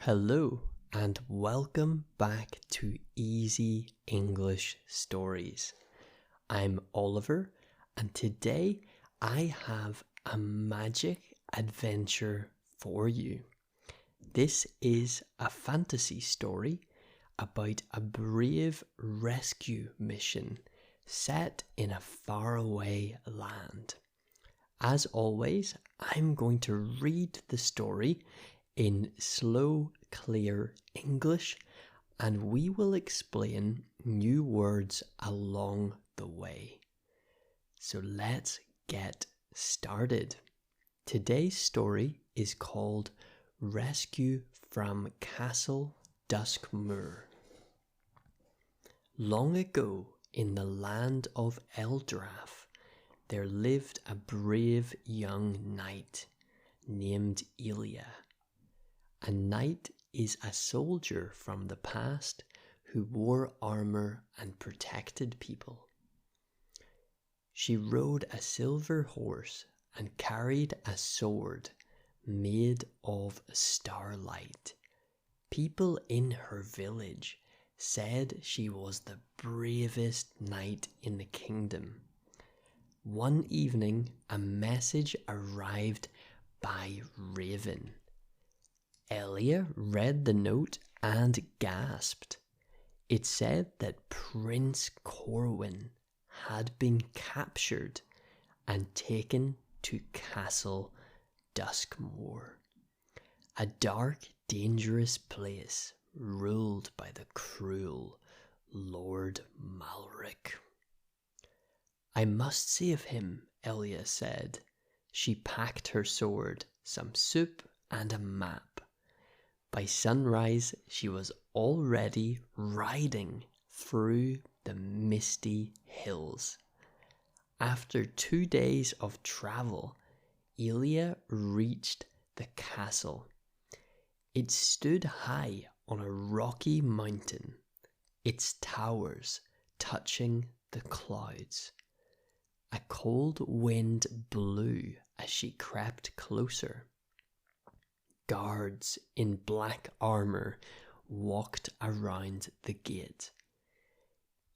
Hello and welcome back to Easy English Stories. I'm Oliver and today I have a magic adventure for you. This is a fantasy story about a brave rescue mission set in a faraway land. As always, I'm going to read the story in slow, clear English, and we will explain new words along the way. So let's get started. Today's story is called Rescue from Castle Duskmoor. Long ago, in the land of Eldrath, there lived a brave young knight named Elia. A knight is a soldier from the past who wore armor and protected people. She rode a silver horse and carried a sword made of starlight. People in her village said she was the bravest knight in the kingdom. One evening, a message arrived by raven. Elia read the note and gasped. It said that Prince Corwin had been captured and taken to Castle Duskmoor, a dark, dangerous place ruled by the cruel Lord Malric. I must save him, Elia said. She packed her sword, some soup, and a map. By sunrise, she was already riding through the misty hills. After 2 days of travel, Elia reached the castle. It stood high on a rocky mountain, its towers touching the clouds. A cold wind blew as she crept closer. Guards in black armor walked around the gate.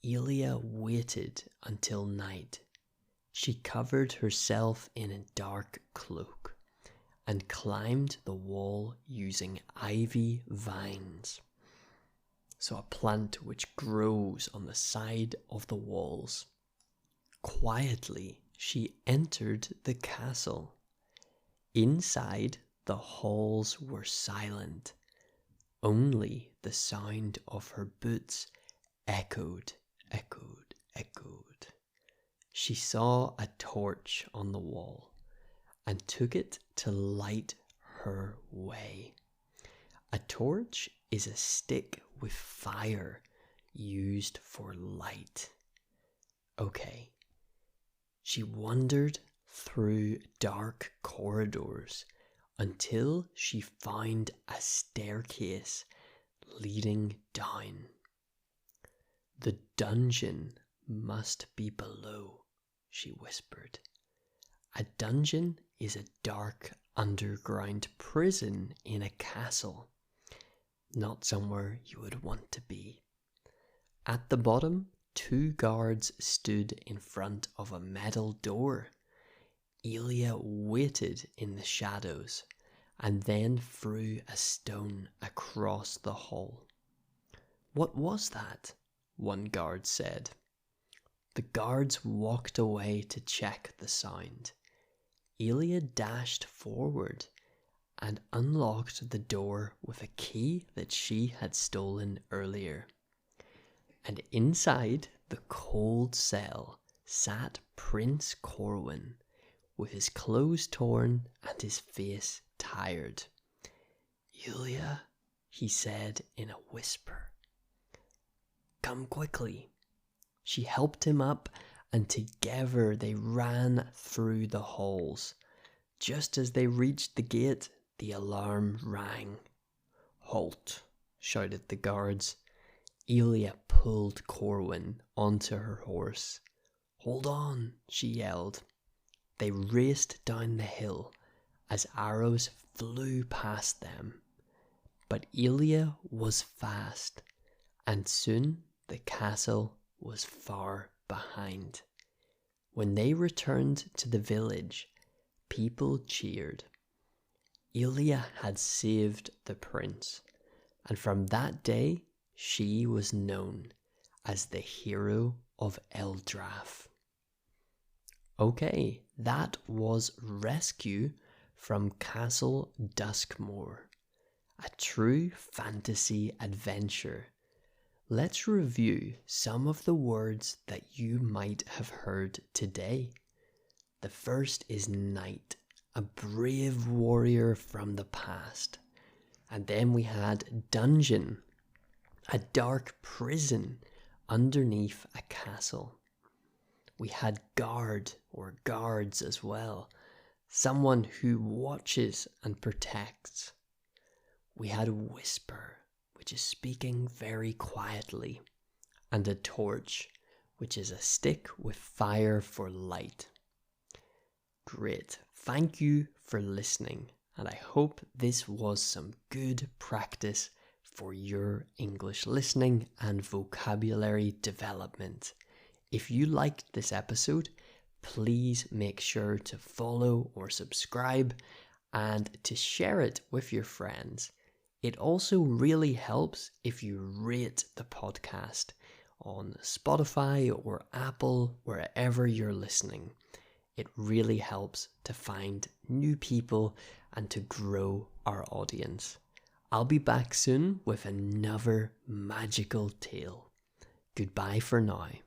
Elia waited until night. She covered herself in a dark cloak and climbed the wall using ivy vines. So a plant which grows on the side of the walls. Quietly, she entered the castle. Inside, the halls were silent. Only the sound of her boots echoed. She saw a torch on the wall and took it to light her way. A torch is a stick with fire used for light. Okay. She wandered through dark corridors until she found a staircase leading down. The dungeon must be below, she whispered. A dungeon is a dark underground prison in a castle, not somewhere you would want to be. At the bottom, 2 guards stood in front of a metal door. Elia waited in the shadows and then threw a stone across the hall. What was that? One guard said. The guards walked away to check the sound. Elia dashed forward and unlocked the door with a key that she had stolen earlier. And inside the cold cell sat Prince Corwin, with his clothes torn and his face tired. Elia, he said in a whisper. Come quickly. She helped him up, and together they ran through the halls. Just as they reached the gate, the alarm rang. Halt, shouted the guards. Elia pulled Corwin onto her horse. Hold on, she yelled. They raced down the hill as arrows flew past them. But Elia was fast, and soon the castle was far behind. When they returned to the village, people cheered. Elia had saved the prince, and from that day she was known as the hero of Eldrath. Okay, that was Rescue from Castle Duskmoor, a true fantasy adventure. Let's review some of the words that you might have heard today. The first is knight, a brave warrior from the past. And then we had dungeon, a dark prison underneath a castle. We had guard or guards as well, someone who watches and protects. We had whisper, which is speaking very quietly, and a torch, which is a stick with fire for light. Great, thank you for listening, and I hope this was some good practice for your English listening and vocabulary development. If you liked this episode, please make sure to follow or subscribe and to share it with your friends. It also really helps if you rate the podcast on Spotify or Apple, wherever you're listening. It really helps to find new people and to grow our audience. I'll be back soon with another magical tale. Goodbye for now.